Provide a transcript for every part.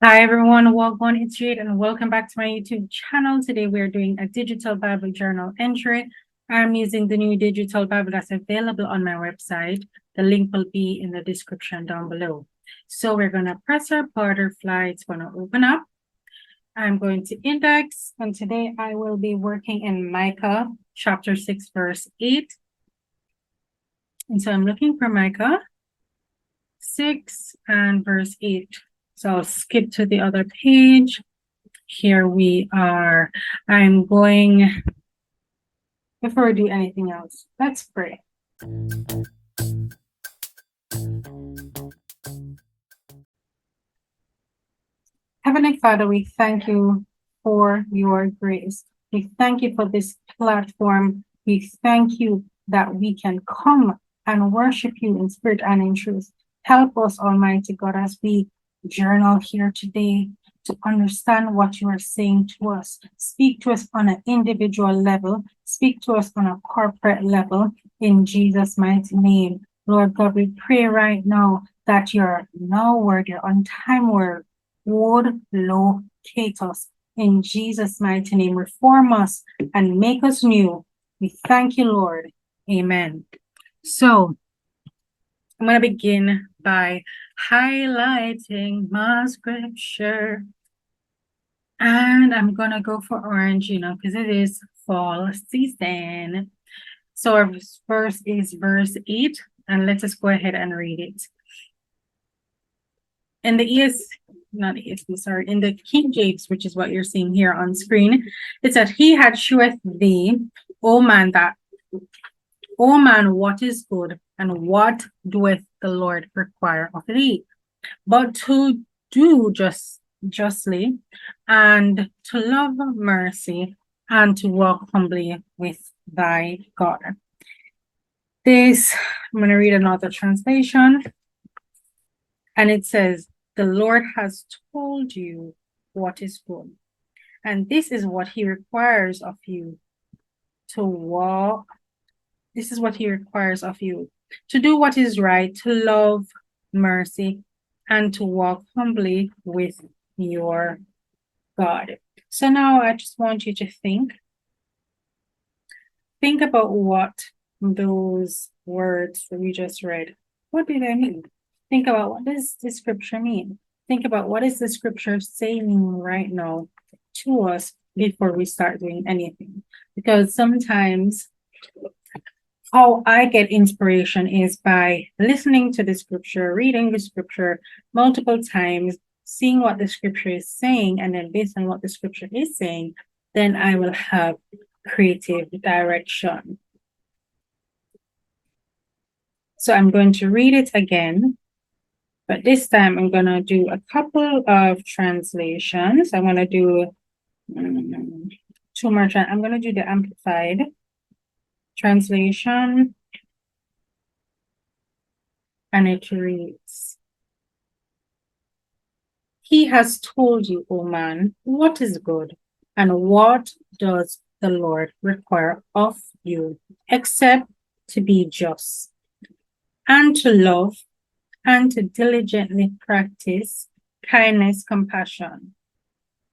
Hi everyone, welcome. It's Jade and welcome back to my YouTube channel. Today we're doing a digital Bible journal entry. I'm using the new digital Bible that's available on my website. The link will be in the description down below. So we're going to press our butterfly. It's going to open up. I'm going to index, and today I will be working in Micah chapter 6 verse 8. And so I'm looking for Micah 6 and verse 8. So I'll skip to the other page. Here we are. I'm going, before we do anything else, let's pray. Heavenly Father, we thank you for your grace. We thank you for this platform. We thank you that we can come and worship you in spirit and in truth. Help us, Almighty God, as we journal here today to understand what you are saying to us. Speak to us on an individual level. Speak to us on a corporate level in Jesus' mighty name. Lord God, we pray right now that your now word, your on time word, would locate us in Jesus' mighty name. Reform us and make us new. We thank you, Lord. Amen. So I'm going to begin by highlighting my scripture. And I'm going to go for orange, because it is fall season. So our verse is verse 8, and let us go ahead and read it. In the in the King James, which is what you're seeing here on screen, it said, He had sheweth thee, O man, what is good, and what doeth the Lord require of thee? But to do justly, and to love mercy, and to walk humbly with thy God. I'm going to read another translation. And it says, the Lord has told you what is good. And this is what he requires of you to walk. This is what he requires of you to do what is right, to love mercy, and to walk humbly with your God. So now I just want you to think about what those words that we just read, what do they mean? Think about, what does the scripture mean? Think about, what is the scripture saying right now to us before we start doing anything? Because sometimes how I get inspiration is by listening to the scripture, reading the scripture multiple times, seeing what the scripture is saying, and then based on what the scripture is saying, then I will have creative direction. So I'm going to read it again, but this time I'm going to do a couple of translations. I'm going to do two more. I'm going to do the Amplified translation, and it reads, He has told you, O man, what is good, and what does the Lord require of you, except to be just, and to love, and to diligently practice kindness, compassion,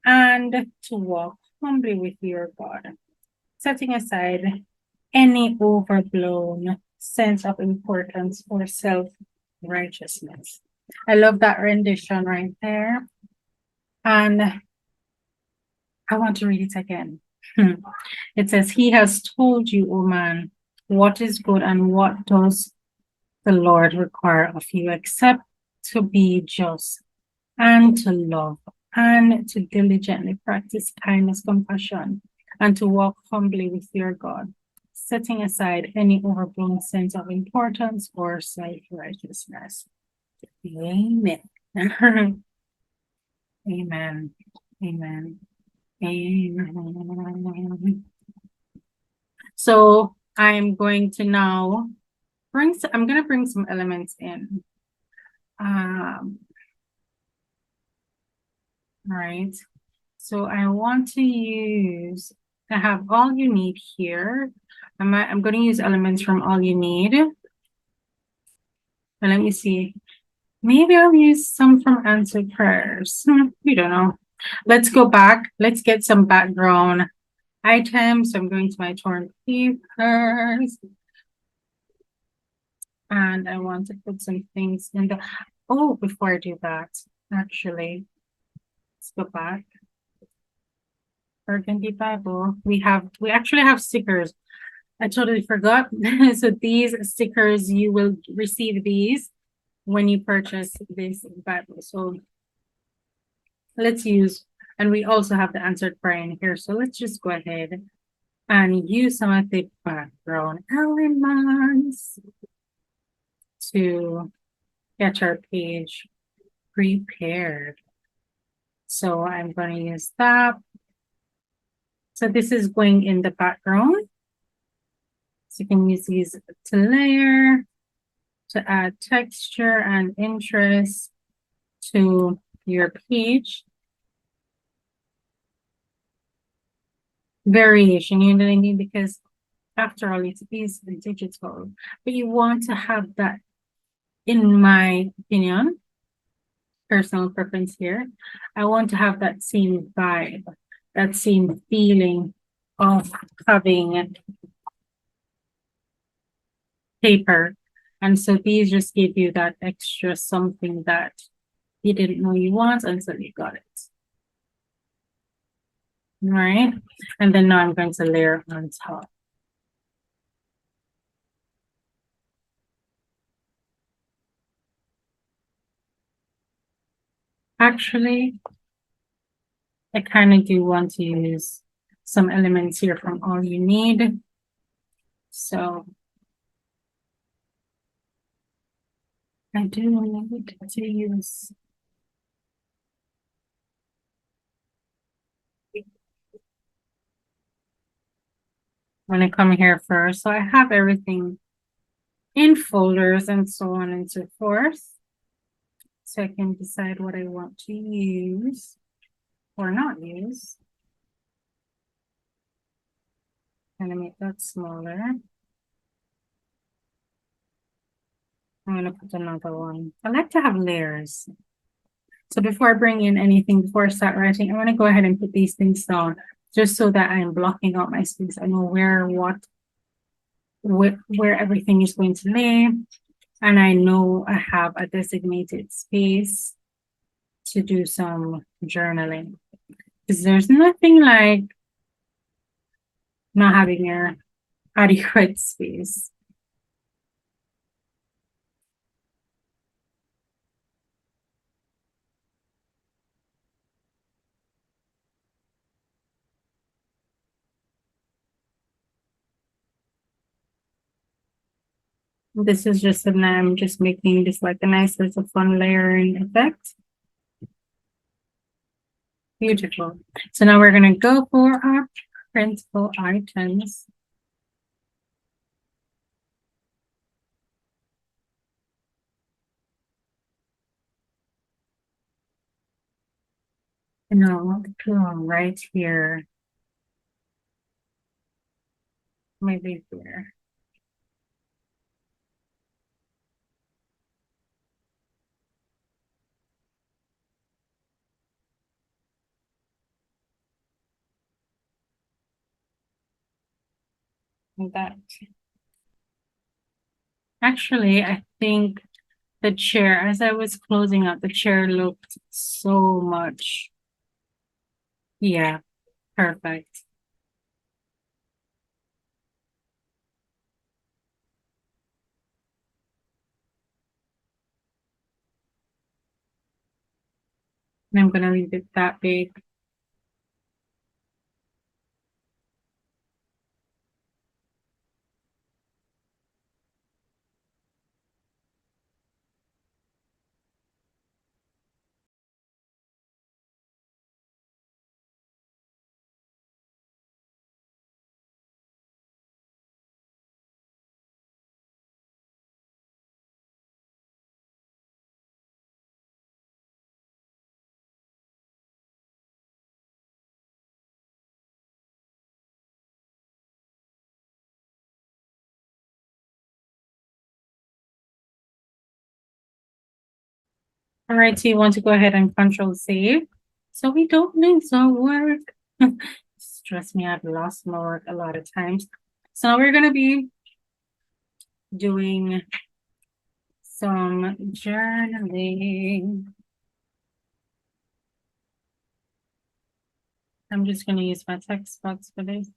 and to walk humbly with your God, setting aside any overblown sense of importance or self-righteousness. I love that rendition right there. And I want to read it again. It says, He has told you, O man, what is good, and what does the Lord require of you, except to be just, and to love, and to diligently practice kindness, compassion, and to walk humbly with your God, setting aside any overblown sense of importance or self-righteousness. Amen. Amen. Amen. Amen. So I'm going to now bring some elements in. Right. So I want to have all you need here. I'm going to use elements from all you need. But let me see. Maybe I'll use some from answered prayers. We don't know. Let's go back. Let's get some background items. So I'm going to my torn papers and I want to put some things in the. Oh, before I do that, actually, let's go back. Burgundy Bible. We actually have stickers. I totally forgot. So these stickers, you will receive these when you purchase this Bible. So let's use, and we also have the answered prayer in here. So let's just go ahead and use some of the background elements to get our page prepared. So I'm going to use that. So this is going in the background. So you can use these to layer, to add texture and interest to your page. Variation, you know what I mean? Because after all, it is digital, but you want to have that, in my opinion, personal preference here. I want to have that same vibe, that same feeling of having paper. And so these just give you that extra something that you didn't know you want until you got it. Right? And then now I'm going to layer on top. Actually, I kind of do want to use some elements here from All You Need. So I do need to use. When I come here first, so I have everything in folders and so on and so forth. So I can decide what I want to use or not use. I'm gonna make that smaller. I'm gonna put another one. I like to have layers. So before I bring in anything, before I start writing, I'm gonna go ahead and put these things down just so that I'm blocking out my space. I know where everything is going to lay. And I know I have a designated space to do some journaling. Because there's nothing like not having your adequate space. This is just I'm just making this like a nice little fun layering effect. Beautiful. So now we're gonna go for our printable items. And I'll put on right here. Maybe here. Like that. Actually, I think the chair, as I was closing out, the chair looked so much. Yeah, perfect. And I'm gonna leave it that big. All right, so you want to go ahead and control save so we don't lose our work. Stress me, I've lost my work a lot of times. So now we're gonna be doing some journaling. I'm just gonna use my text box for this.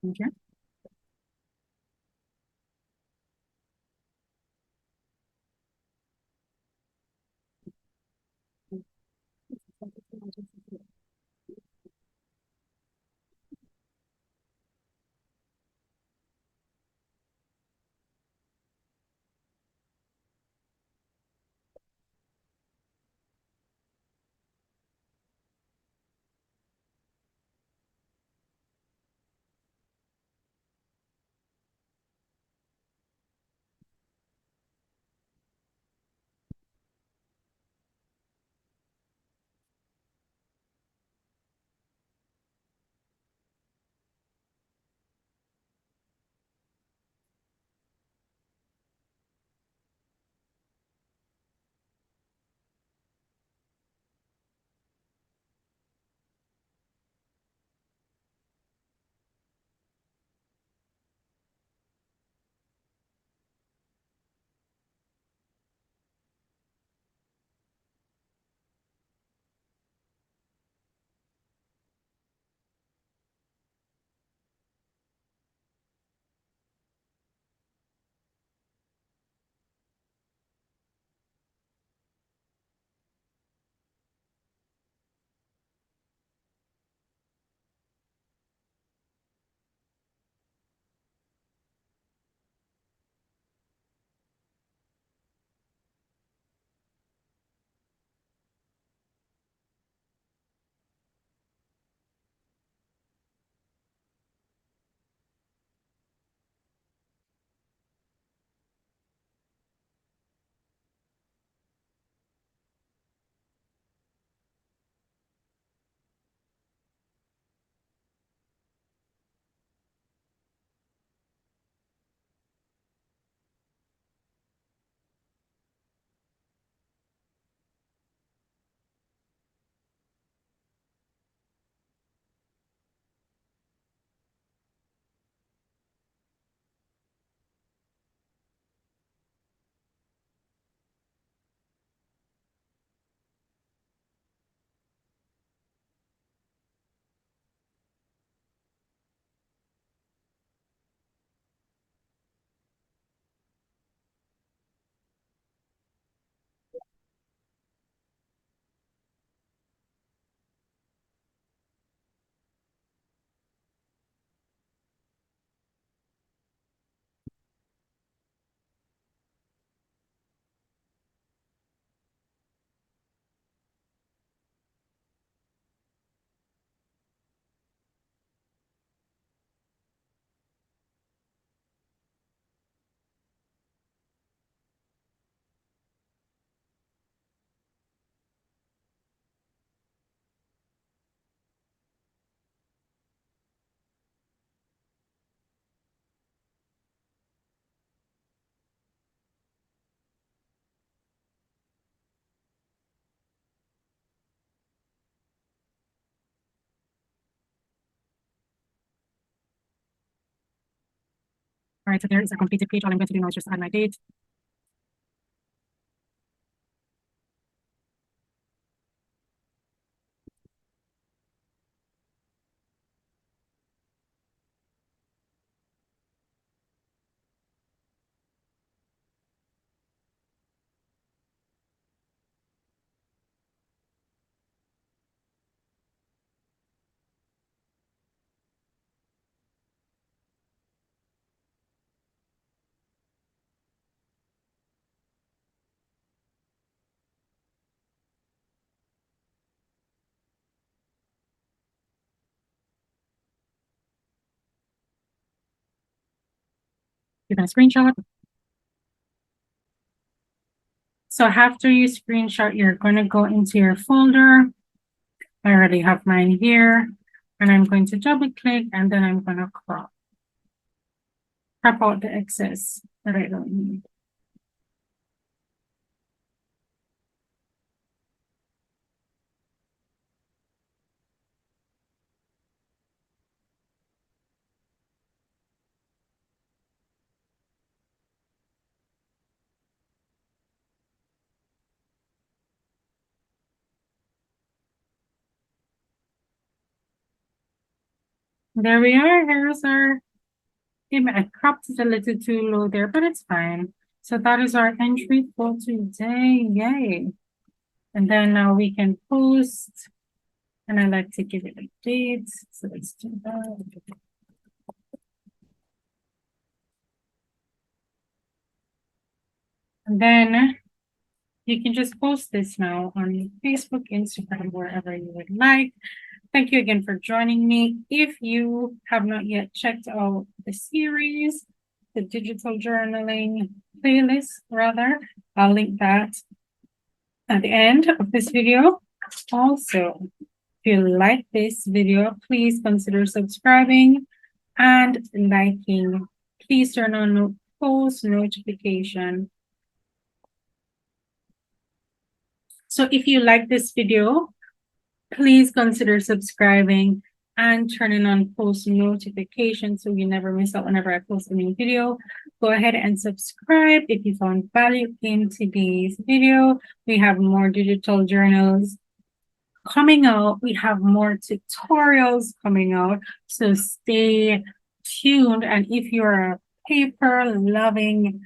Okay. All right, so there is a completed page. All I'm going to do now is just add my date. You're going to screenshot. So after you screenshot, you're going to go into your folder. I already have mine here. And I'm going to double click and then I'm going to crop out the excess that I don't need. There we are. Here's our image. I cropped it a little too low there, but it's fine. So that is our entry for today. Yay. And then now we can post. And I like to give it a date. So let's do that. And then you can just post this now on Facebook, Instagram, wherever you would like. Thank you again for joining me. If you have not yet checked out the series, the digital journaling playlist, rather, I'll link that at the end of this video. Also, if you like this video, please consider subscribing and liking. Please turn on post notification. So if you like this video, please consider subscribing and turning on post notifications so you never miss out whenever I post a new video. Go ahead and subscribe if you found value in today's video. We have more digital journals coming out. We have more tutorials coming out. So stay tuned. And if you're a paper loving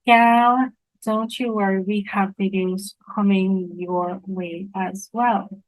gal, don't you worry, we have videos coming your way as well.